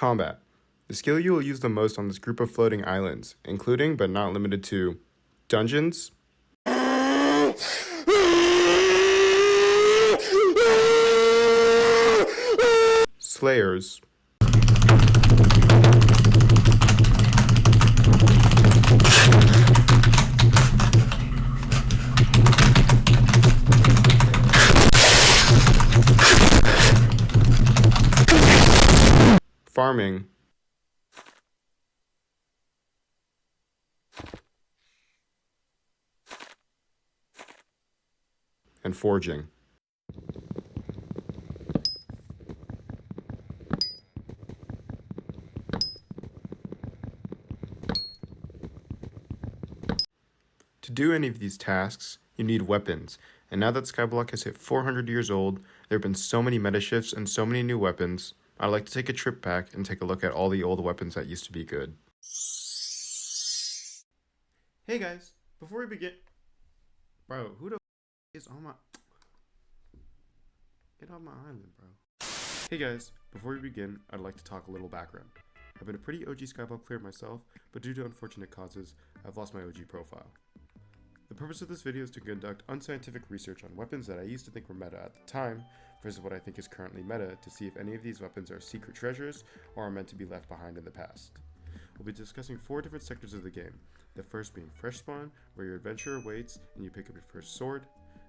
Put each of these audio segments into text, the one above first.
Combat. The skill you will use the most on this group of floating islands, including but not limited to dungeons, slayers, farming, and forging. To do any of these tasks, you need weapons, and now that Skyblock has hit 400 years old, there have been so many meta shifts and so many new weapons, I'd like to take a trip back and take a look at all the old weapons that used to be good. Hey guys, before we begin... Bro, who the is on my... Get off my island, bro. Hey guys, before we begin, I'd like to talk a little background. I've been a pretty OG Skyblock player myself, but due to unfortunate causes, I've lost my OG profile. The purpose of this video is to conduct unscientific research on weapons that I used to think were meta at the time, versus what I think is currently meta, to see if any of these weapons are secret treasures or are meant to be left behind in the past. We'll be discussing 4 different sectors of the game, the first being Fresh Spawn, where your adventure awaits and you pick up your first sword,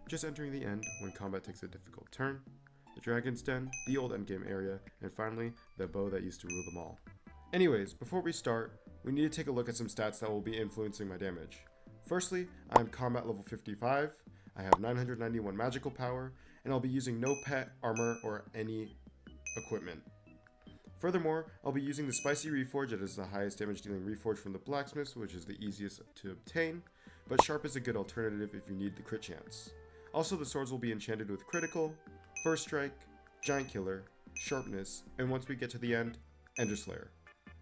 just entering the end when combat takes a difficult turn, the Dragon's Den, the old endgame area, and finally, the bow that used to rule them all. Anyways, before we start, we need to take a look at some stats that will be influencing my damage. Firstly, I am combat level 55, I have 991 magical power, and I'll be using no pet, armor, or any equipment. Furthermore, I'll be using the Spicy Reforge that is the highest damage dealing Reforge from the blacksmiths, which is the easiest to obtain, but Sharp is a good alternative if you need the crit chance. Also, the swords will be enchanted with Critical, First Strike, Giant Killer, Sharpness, and once we get to the end, Ender Slayer.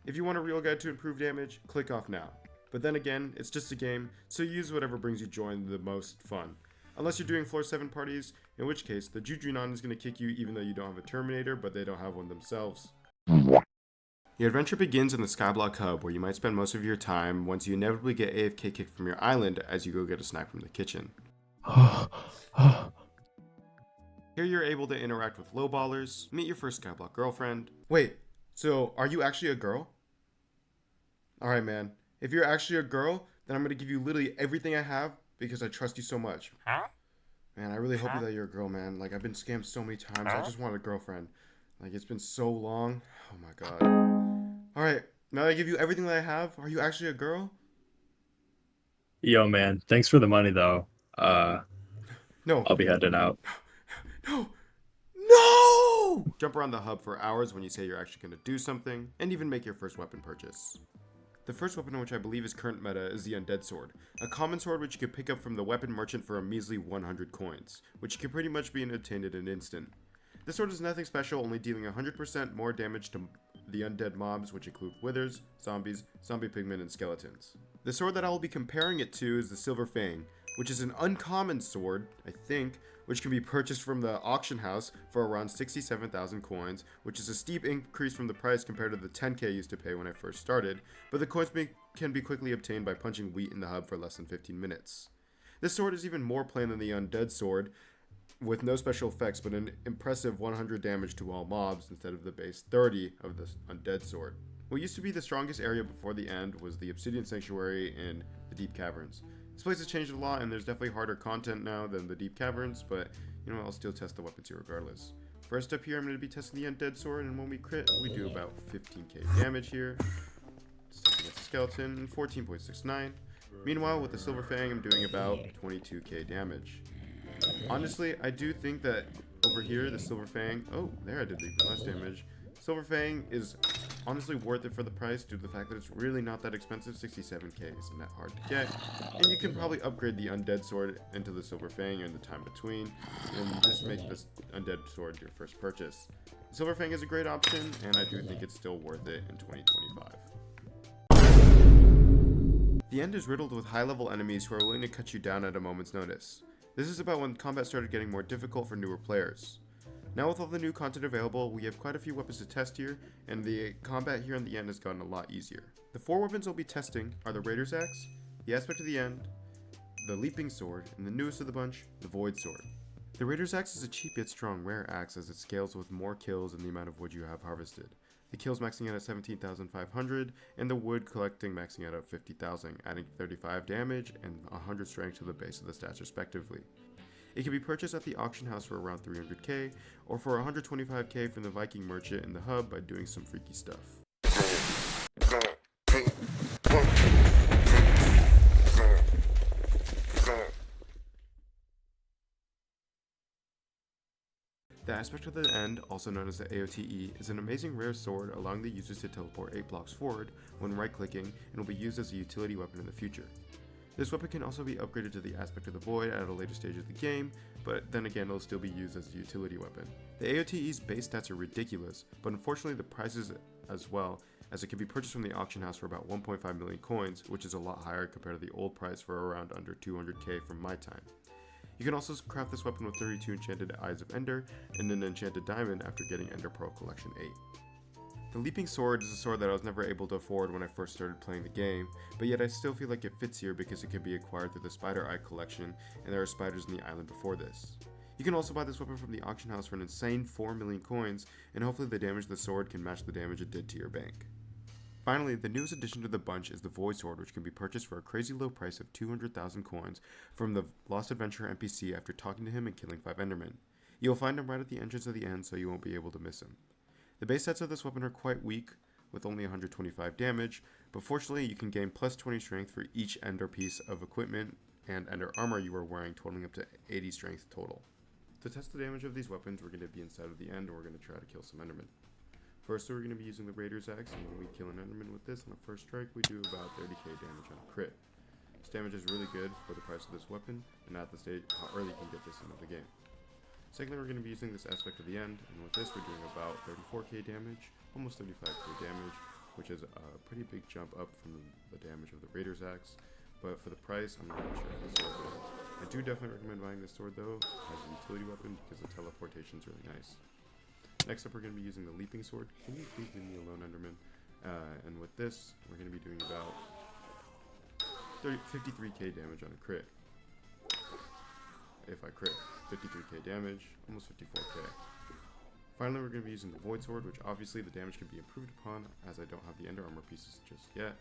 If you want a real guide to improve damage, click off now. But then again, it's just a game, so use whatever brings you joy and the most fun. Unless you're doing floor 7 parties, in which case, the Jujunon is going to kick you even though you don't have a Terminator, but they don't have one themselves. Your adventure begins in the Skyblock hub, where you might spend most of your time once you inevitably get AFK kicked from your island as you go get a snack from the kitchen. Here you're able to interact with lowballers, meet your first Skyblock girlfriend. Wait, so are you actually a girl? Alright man, if you're actually a girl, then I'm going to give you literally everything I have because I trust you so much. Man, I really hope that you're a girl, man. Like, I've been scammed so many times. I just want a girlfriend. Like, it's been so long. Oh my god. Alright, now that I give you everything that I have, are you actually a girl? Yo, man, thanks for the money, though. No. I'll be heading out. No! No! Jump around the hub for hours when you say you're actually going to do something, and even make your first weapon purchase. The first weapon, which I believe is current meta, is the Undead Sword, a common sword which you can pick up from the weapon merchant for a measly 100 coins, which can pretty much be obtained in an instant. This sword is nothing special, only dealing 100% more damage to the undead mobs, which include withers, zombies, zombie pigmen, and skeletons. The sword that I will be comparing it to is the Silver Fang, which is an uncommon sword, I think, which can be purchased from the auction house for around 67,000 coins, which is a steep increase from the price compared to the 10k I used to pay when I first started, but the coins can be quickly obtained by punching wheat in the hub for less than 15 minutes. This sword is even more plain than the Undead Sword, with no special effects but an impressive 100 damage to all mobs instead of the base 30 of the Undead Sword. What used to be the strongest area before the end was the Obsidian Sanctuary in the Deep Caverns. This place has changed a lot and there's definitely harder content now than the Deep Caverns, but you know, I'll still test the weapons here regardless. First up here, I'm going to be testing the Undead Sword, and when we crit, we do about 15k damage here. Just against the skeleton, and 14.69. Meanwhile, with the Silver Fang, I'm doing about 22k damage. Honestly, I do think that over here, the Silver Fang, oh, there I did the less damage. Silver Fang is honestly worth it for the price due to the fact that it's really not that expensive. 67k isn't that hard to get, and you can probably upgrade the Undead Sword into the Silver Fang in the time between, and just make this Undead Sword your first purchase. Silver Fang is a great option, and I do think it's still worth it in 2025. The end is riddled with high-level enemies who are willing to cut you down at a moment's notice. This is about when combat started getting more difficult for newer players. Now with all the new content available, we have quite a few weapons to test here, and the combat here in the end has gotten a lot easier. The 4 weapons we'll be testing are the Raider's Axe, the Aspect of the End, the Leaping Sword, and the newest of the bunch, the Void Sword. The Raider's Axe is a cheap yet strong rare axe as it scales with more kills and the amount of wood you have harvested. The kills maxing out at 17,500, and the wood collecting maxing out at 50,000, adding 35 damage and 100 strength to the base of the stats respectively. It can be purchased at the auction house for around 300k, or for 125k from the Viking merchant in the hub by doing some freaky stuff. The Aspect of the End, also known as the AOTE, is an amazing rare sword allowing the users to teleport 8 blocks forward when right-clicking and will be used as a utility weapon in the future. This weapon can also be upgraded to the Aspect of the Void at a later stage of the game, but then again it'll still be used as a utility weapon. The AOTE's base stats are ridiculous, but unfortunately the prices as well, as it can be purchased from the auction house for about 1.5 million coins, which is a lot higher compared to the old price for around under 200k from my time. You can also craft this weapon with 32 enchanted Eyes of Ender and an enchanted diamond after getting Ender Pearl Collection 8. The Leaping Sword is a sword that I was never able to afford when I first started playing the game, but yet I still feel like it fits here because it can be acquired through the Spider Eye collection, and there are spiders in the island before this. You can also buy this weapon from the auction house for an insane 4 million coins, and hopefully the damage of the sword can match the damage it did to your bank. Finally, the newest addition to the bunch is the Void Sword, which can be purchased for a crazy low price of 200,000 coins from the Lost Adventurer NPC after talking to him and killing 5 Endermen. You'll find him right at the entrance of the end, so you won't be able to miss him. The base stats of this weapon are quite weak, with only 125 damage, but fortunately you can gain plus 20 strength for each Ender piece of equipment and Ender armor you are wearing, totaling up to 80 strength total. To test the damage of these weapons, we're going to be inside of the end and we're going to try to kill some Endermen. First, we're going to be using the Raider's Axe, and when we kill an Enderman with this on a first strike, we do about 30k damage on a crit. This damage is really good for the price of this weapon, and at the stage how early you can get this into the game. Secondly, we're going to be using this Aspect of the End, and with this we're doing about 34k damage, almost 35k damage, which is a pretty big jump up from the damage of the Raider's Axe, but for the price, I'm not sure if this sword is. I do definitely recommend buying this sword though, as a utility weapon, because the teleportation is really nice. Next up, we're going to be using the Leaping Sword. Can you please leave me alone, Enderman? And with this, we're going to be doing about 53k damage on a crit. If I crit, 53k damage, almost 54k. Finally, we're going to be using the Void Sword, which obviously the damage can be improved upon, as I don't have the Ender Armor pieces just yet.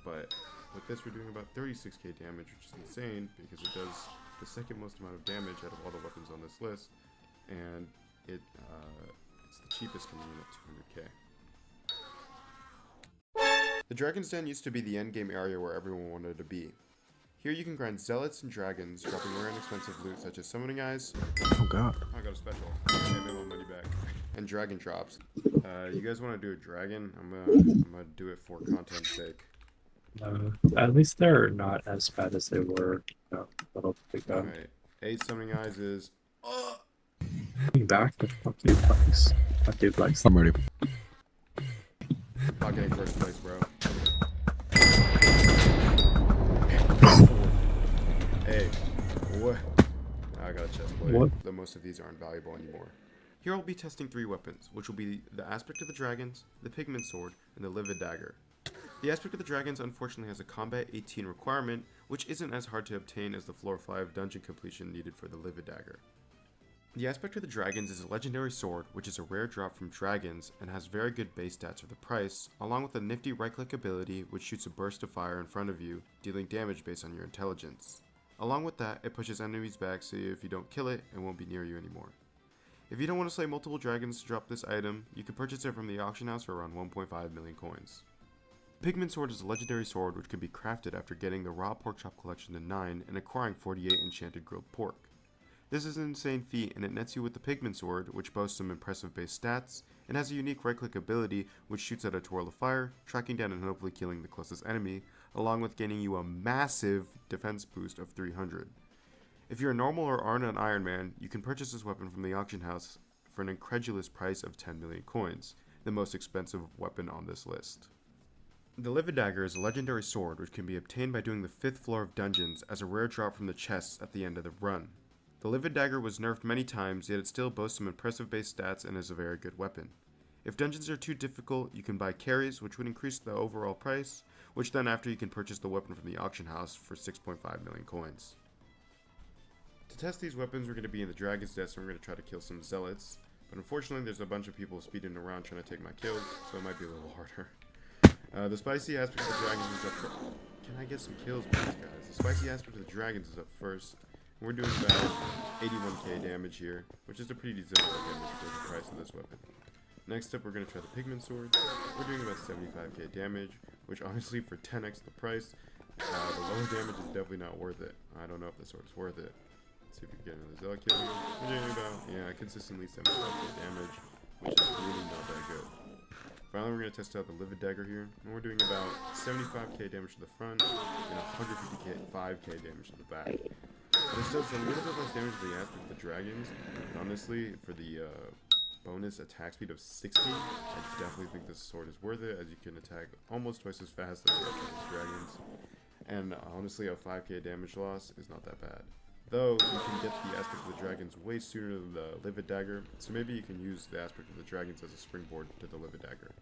But with this, we're doing about 36k damage, which is insane, because it does the second most amount of damage out of all the weapons on this list. And it's the cheapest, coming in at 200k. The Dragon's Den used to be the endgame area where everyone wanted to be. Here you can grind zealots and dragons, dropping rare and expensive loot such as summoning eyes. Oh god. I got a special. Pay me my money back. And dragon drops. You guys want to do a dragon? I'm gonna do it for content's sake. At least they're not as bad as they were a little bit ago. Alright. 8 summoning eyes is. Coming back, but fuck you, Bugs. Fuck you, Bugs. I'm ready. Not getting first place, bro. Hey, what? I got a chest plate. What? Though most of these aren't valuable anymore. Here I'll be testing 3 weapons, which will be the Aspect of the Dragons, the Pigment Sword, and the Livid Dagger. The Aspect of the Dragons unfortunately has a Combat 18 requirement, which isn't as hard to obtain as the Floor 5 dungeon completion needed for the Livid Dagger. The Aspect of the Dragons is a legendary sword, which is a rare drop from dragons and has very good base stats for the price, along with a nifty right-click ability which shoots a burst of fire in front of you, dealing damage based on your intelligence. Along with that, it pushes enemies back so if you don't kill it, it won't be near you anymore. If you don't want to slay multiple dragons to drop this item, you can purchase it from the auction house for around 1.5 million coins. The Pigment Sword is a legendary sword which can be crafted after getting the Raw Pork Chop collection to 9 and acquiring 48 enchanted grilled pork. This is an insane feat, and it nets you with the Pigment Sword, which boasts some impressive base stats, and has a unique right-click ability which shoots out a twirl of fire, tracking down and hopefully killing the closest enemy, along with gaining you a massive defense boost of 300. If you're a normal or aren't an Iron Man, you can purchase this weapon from the auction house for an incredulous price of 10 million coins, the most expensive weapon on this list. The Livid Dagger is a legendary sword which can be obtained by doing the 5th floor of dungeons as a rare drop from the chests at the end of the run. The Livid Dagger was nerfed many times, yet it still boasts some impressive base stats and is a very good weapon. If dungeons are too difficult, you can buy carries, which would increase the overall price, which then after you can purchase the weapon from the auction house for 6.5 million coins. To test these weapons, we're going to be in the Dragon's Death, so we're going to try to kill some zealots. But unfortunately, there's a bunch of people speeding around trying to take my kills, so it might be a little harder. The spicy aspect of the dragons is up first. Can I get some kills, please, guys? The spicy aspect of the dragons is up first. We're doing about 81k damage here, which is a pretty decent amount of damage for the price of this weapon. Next up, we're going to try the Pigment Sword. We're doing about 75k damage, which honestly, for 10x the price, the lower damage is definitely not worth it. I don't know if the sword is worth it. Let's see if we can get another Zealot kill. We're doing about, consistently 75k damage, which is really not that good. Finally, we're going to test out the Livid Dagger here, and we're doing about 75k damage to the front, and 155k damage to the back. This does a little bit less damage to the aspect of the dragons, but honestly, for the bonus attack speed of 60, I definitely think this sword is worth it, as you can attack almost twice as fast as the dragons. And honestly, a 5k damage loss is not that bad. Though, you can get the aspect of the dragons way sooner than the Livid Dagger, so maybe you can use the aspect of the dragons as a springboard to the Livid Dagger.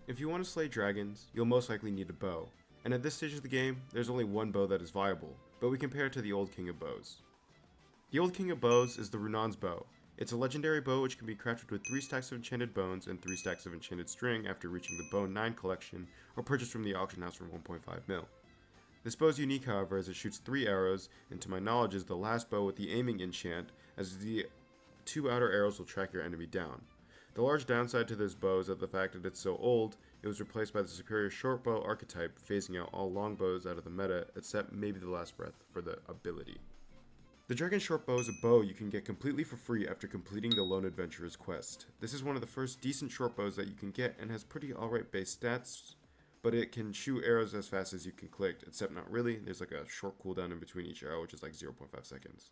If you want to slay dragons, you'll most likely need a bow. And at this stage of the game, there's only one bow that is viable, but we compare it to the Old King of Bows. The Old King of Bows is the Runan's bow. It's a legendary bow which can be crafted with 3 stacks of enchanted bones and 3 stacks of enchanted string after reaching the Bone 9 collection, or purchased from the auction house for 1.5 mil. This bow is unique, however, as it shoots 3 arrows, and to my knowledge is the last bow with the aiming enchant, as the 2 outer arrows will track your enemy down. The large downside to this bow is that the fact that it's so old, it was replaced by the superior short bow archetype, phasing out all long bows out of the meta, except maybe the last breath for the ability. The Dragon Short Bow is a bow you can get completely for free after completing the Lone Adventurer's quest. This is one of the first decent short bows that you can get and has pretty alright base stats, but it can shoot arrows as fast as you can click, except not really. There's like a short cooldown in between each arrow, which is like 0.5 seconds.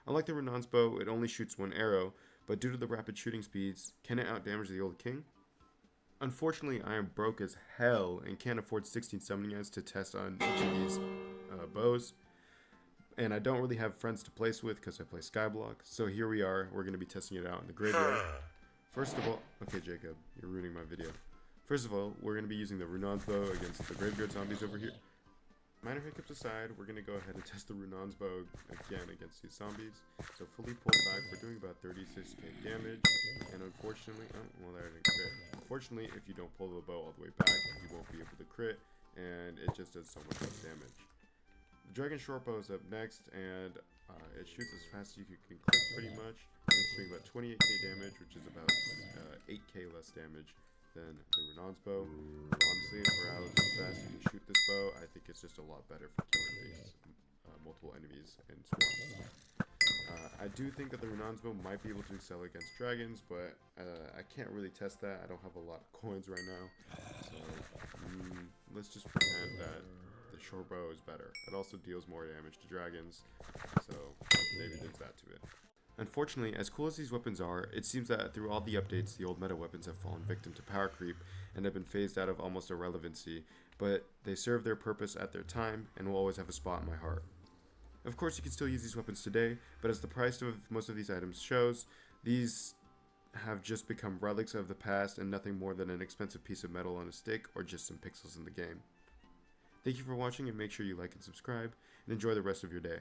Unlike the Runan's bow, it only shoots 1 arrow, but due to the rapid shooting speeds, can it outdamage the Old King? Unfortunately, I am broke as hell and can't afford 16 summoning eyes to test on each of these bows. And I don't really have friends to place with because I play Skyblocks. So here we are. We're going to be testing it out in the graveyard. First of all, okay, Jacob, you're ruining my video. First of all, we're going to be using the Runan's bow against the graveyard zombies over here. Minor hiccups aside, we're going to go ahead and test the Runan's bow again against these zombies. So fully pulled back, we're doing about 36k damage. And unfortunately, there it didn't crit. Unfortunately, if you don't pull the bow all the way back, you won't be able to crit. And it just does so much less damage. The Dragon Short Bow is up next, and it shoots as fast as you can click pretty much. And it's doing about 28k damage, which is about 8k less damage than the Runan's bow. Honestly, for how fast you can shoot this bow, I think it's just a lot better for killing these multiple enemies in swarms. I do think that the Runan's bow might be able to excel against dragons, but I can't really test that. I don't have a lot of coins right now, so let's just pretend that the short bow is better. It also deals more damage to dragons, so maybe there's that to it. Unfortunately, as cool as these weapons are, it seems that through all the updates, the old meta weapons have fallen victim to power creep and have been phased out of almost irrelevancy, but they serve their purpose at their time and will always have a spot in my heart. Of course, you can still use these weapons today, but as the price of most of these items shows, these have just become relics of the past and nothing more than an expensive piece of metal on a stick or just some pixels in the game. Thank you for watching, and make sure you like and subscribe, and enjoy the rest of your day.